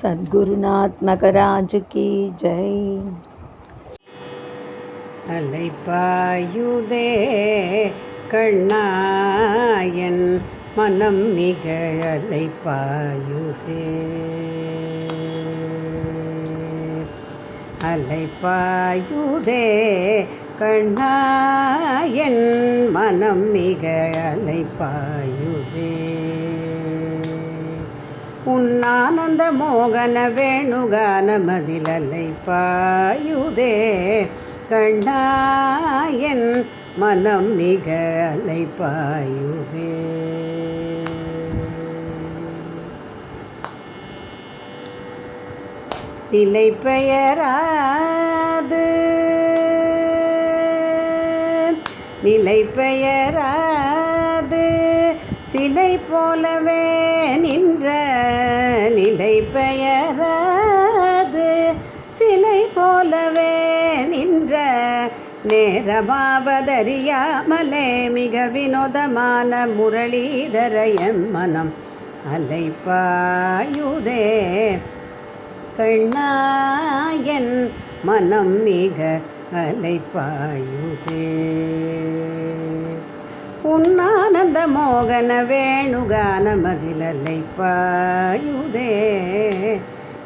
सद्गुरुनाथ मकराज की जय। அலைப்பாயுதே கண்ணாயன் மனம் மிக அலைப்பாயுதே. அலைப்பாயுதே கண்ணாயன் மனம் மிக அலைப்பாயுதே. உன்னானந்த மோகன வேணுகான மதில் அலைப்பாயுதே கண்ணாயன் மனம் மிக அலைப்பாயுதே. நிலை பெயராது நிலை பெயராது சிலை போலவே நின்ற நிலை பெயராது சிலை போலவே நின்ற நேரமாவதறியாமலே மிக வினோதமான முரளிதர என் மனம் அலைப்பாயுதே கண்ணாயன் மனம் மிக அலைப்பாயுதே. உன்னானந்த மோகன வேணுகான மதில் அலைப்பாயுதே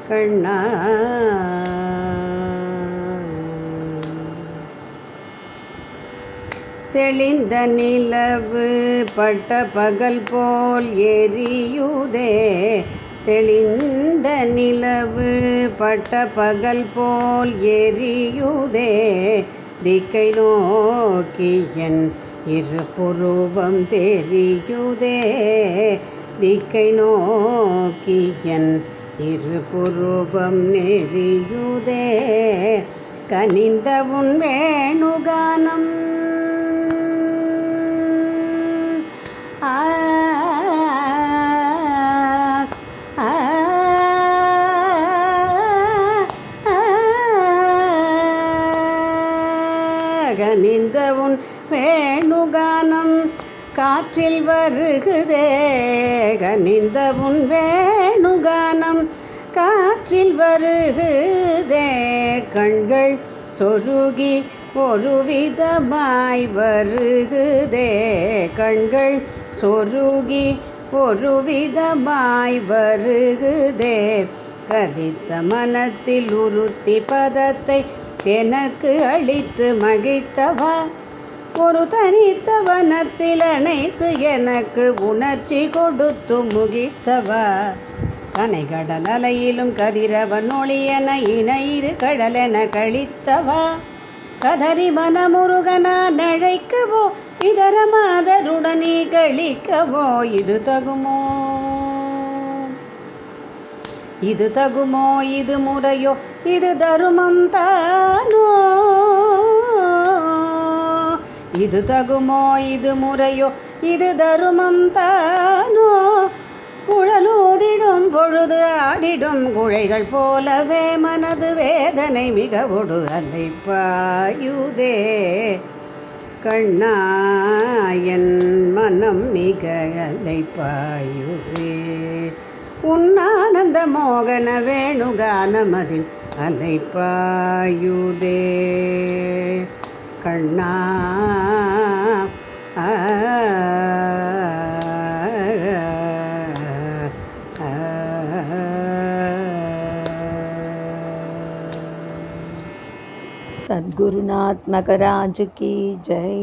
கண்ணா. தெளிந்த நிலவு பட்ட பகல் போல் எரியுதே. தெளிந்த நிலவு பட்ட பகல் போல் எரியுதே. திக்கை நோக்கி என் இரு புருவம் தெரியுதே. திக்கை நோக்கி என் இரு புருவம் நெறியுதே. கனிந்த உன் வேணுகானம் கனிந்த உன் வேணுகானம் காற்றில் வருகுதே. கனிந்த உன் வேணுகானம் காற்றில் வருகுதே. கண்கள் சொருகி ஒரு விதமாய் வருகுதே. கண்கள் சொருகி ஒரு விதமாய் வருகுதே. கதித்த மனத்தில் உறுத்தி பதத்தை எனக்கு அளித்து மகிழ்த்தவா. ஒரு தனித்த வனத்தில் அணைத்து எனக்கு உணர்ச்சி கொடுத்து முகித்தவா. கனைகடல் அலையிலும் கதிரவன் ஒளியென இணையிரு கடலென கழித்தவா. கதறி மனமுருகனா நழைக்கவோ இதர மாதருடனே கழிக்கவோ இது தகுமோ இது தகுமோ இது முறையோ இது தருமம் தானோ. இது தகுமோ இது முறையோ இது தருமம் தானோ. குழலூதிடும் பொழுது ஆடிடும் குழைகள் போலவே மனது வேதனை மிகவொடு அலைப்பாயுதே கண்ணாயன் மனம் மிக அலைப்பாயுதே. உன்னானந்த மோகன வேணுகான மதில் அலைப்பாயுதே கண்ணா. सद्गुरुनाथ मकराज की जय।